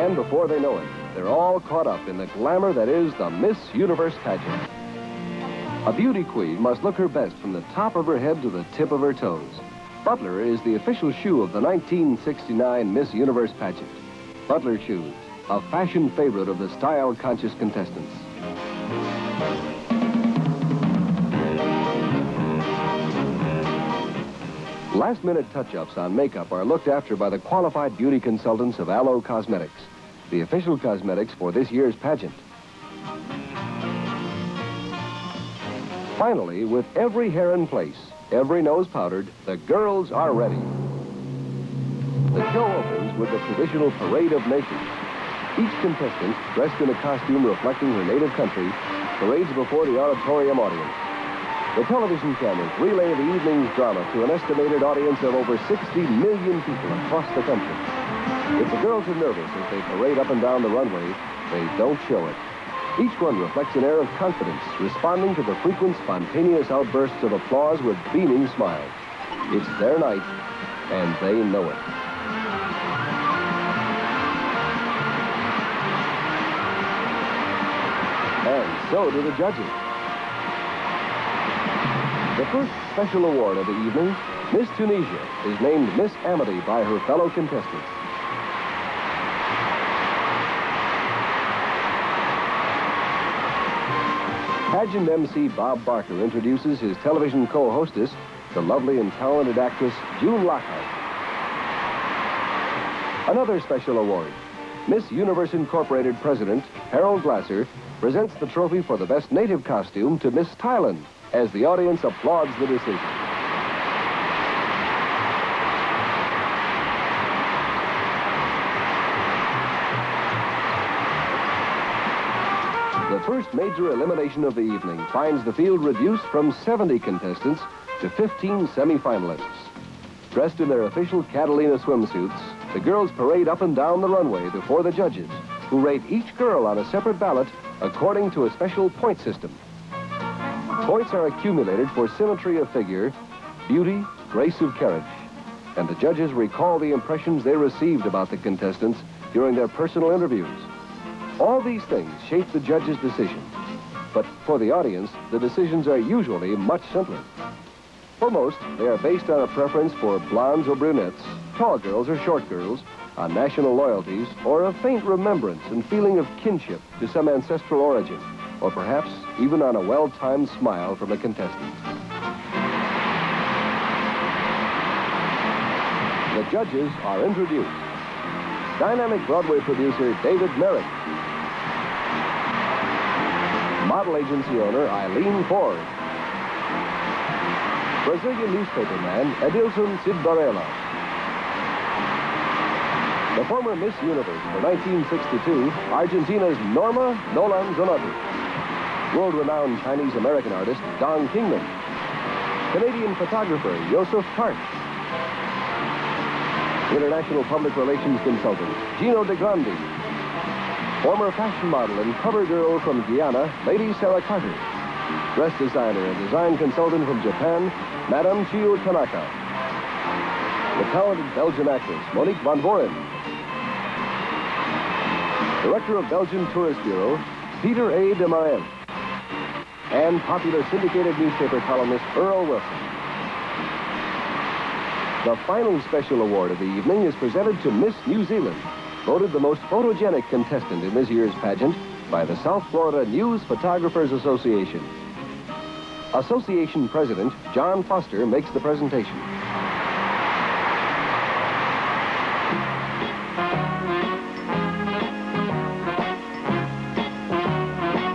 And before they know it, they're all caught up in the glamour that is the Miss Universe pageant. A beauty queen must look her best from the top of her head to the tip of her toes. Butler is the official shoe of the 1969 Miss Universe pageant. Butler shoes, a fashion favorite of the style-conscious contestants. Last-minute touch-ups on makeup are looked after by the qualified beauty consultants of Aloe Cosmetics, the official cosmetics for this year's pageant. Finally, with every hair in place, every nose powdered, the girls are ready. The show opens with the traditional parade of nations. Each contestant, dressed in a costume reflecting her native country, parades before the auditorium audience. The television cameras relay the evening's drama to an estimated audience of over 60 million people across the country. If the girls are nervous as they parade up and down the runway, they don't show it. Each one reflects an air of confidence, responding to the frequent spontaneous outbursts of applause with beaming smiles. It's their night, and they know it. And so do the judges. The first special award of the evening, Miss Tunisia, is named Miss Amity by her fellow contestants. Pageant MC Bob Barker introduces his television co-hostess, the lovely and talented actress June Lockhart. Another special award, Miss Universe Incorporated President Harold Glasser presents the trophy for the best native costume to Miss Thailand as the audience applauds the decision. The first major elimination of the evening finds the field reduced from 70 contestants to 15 semifinalists. Dressed in their official Catalina swimsuits, the girls parade up and down the runway before the judges, who rate each girl on a separate ballot according to a special point system. Points are accumulated for symmetry of figure, beauty, grace of carriage, and the judges recall the impressions they received about the contestants during their personal interviews. All these things shape the judge's decision, but for the audience, the decisions are usually much simpler. For most, they are based on a preference for blondes or brunettes, tall girls or short girls, on national loyalties, or a faint remembrance and feeling of kinship to some ancestral origin, or perhaps even on a well-timed smile from a contestant. The judges are introduced. Dynamic Broadway producer David Merrick. Model agency owner Eileen Ford. Brazilian newspaperman Edilson Sidbarella. The former Miss Universe for 1962, Argentina's Norma Nolan Zanotti. World-renowned Chinese-American artist Don Kingman. Canadian photographer Joseph Tart. International public relations consultant Gino De Grande. Former fashion model and cover girl from Guyana, Lady Sarah Carter. Dress designer and design consultant from Japan, Madame Chiyo Tanaka. The talented Belgian actress Monique van Voren. Director of Belgian Tourist Bureau, Peter A. de Marais. And popular syndicated newspaper columnist Earl Wilson. The final special award of the evening is presented to Miss New Zealand, voted the most photogenic contestant in this year's pageant by the South Florida News Photographers Association. Association President John Foster makes the presentation.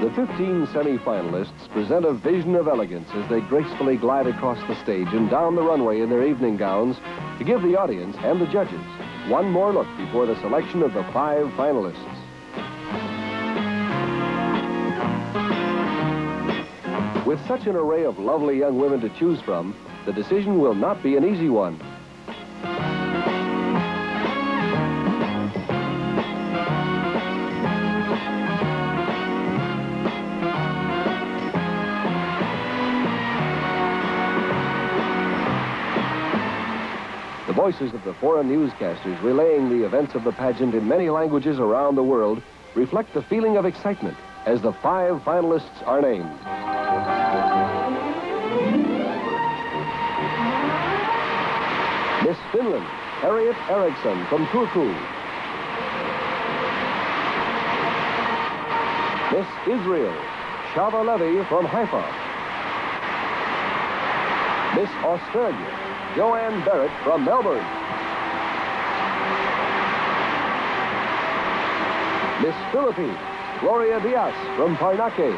The 15 semi-finalists present a vision of elegance as they gracefully glide across the stage and down the runway in their evening gowns to give the audience and the judges one more look before the selection of the 5 finalists. With such an array of lovely young women to choose from, the decision will not be an easy one. The voices of the foreign newscasters relaying the events of the pageant in many languages around the world reflect the feeling of excitement as the 5 finalists are named. Miss Finland, Harriet Eriksson from Turku. Miss Israel, Shava Levy from Haifa. Miss Australia, Joanne Barrett from Melbourne. Miss Philippines, Gloria Diaz from Paranaque.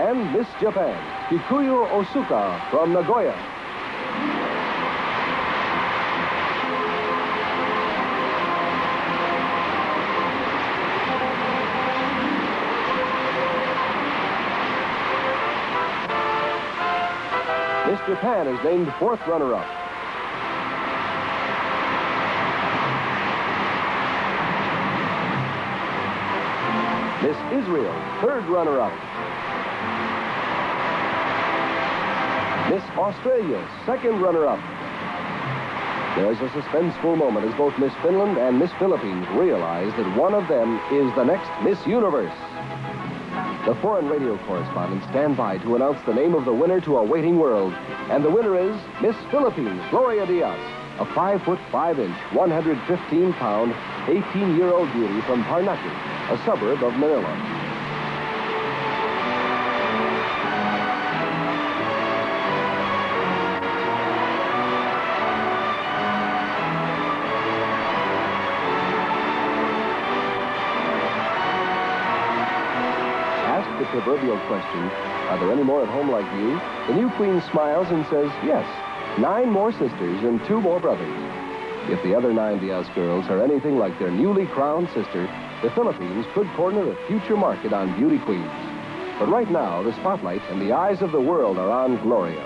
And Miss Japan, Kikuyo Osuka from Nagoya. Miss Japan is named 4th runner-up. Miss Israel, 3rd runner-up. Miss Australia, 2nd runner-up. There's a suspenseful moment as both Miss Finland and Miss Philippines realize that one of them is the next Miss Universe. The foreign radio correspondents stand by to announce the name of the winner to a waiting world. And the winner is Miss Philippines, Gloria Diaz, a 5'5", 115-pound, 18-year-old beauty from Paranaque, a suburb of Manila. The proverbial question, are there any more at home like you? The new queen smiles and says, yes, 9 more sisters and 2 more brothers. If the other 9 Diaz girls are anything like their newly crowned sister, the Philippines could corner a future market on beauty queens. But right now, the spotlight and the eyes of the world are on Gloria.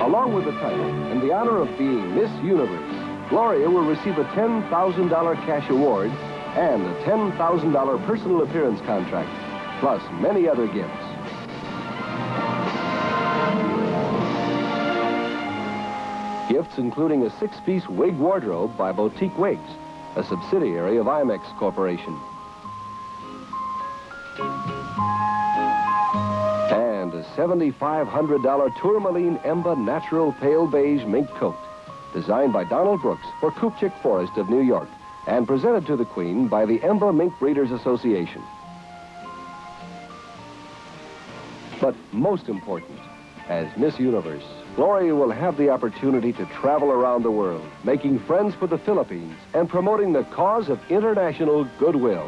Along with the title and the honor of being Miss Universe, Gloria will receive a $10,000 cash award and a $10,000 personal appearance contract, plus many other gifts. Gifts including a 6-piece wig wardrobe by Boutique Wigs, a subsidiary of IMEX Corporation. And a $7,500 Tourmaline Emba Natural Pale Beige Mink Coat, designed by Donald Brooks for Kupchik Forest of New York, and presented to the Queen by the Emba Mink Breeders Association. But most important, as Miss Universe, Gloria will have the opportunity to travel around the world, making friends for the Philippines and promoting the cause of international goodwill.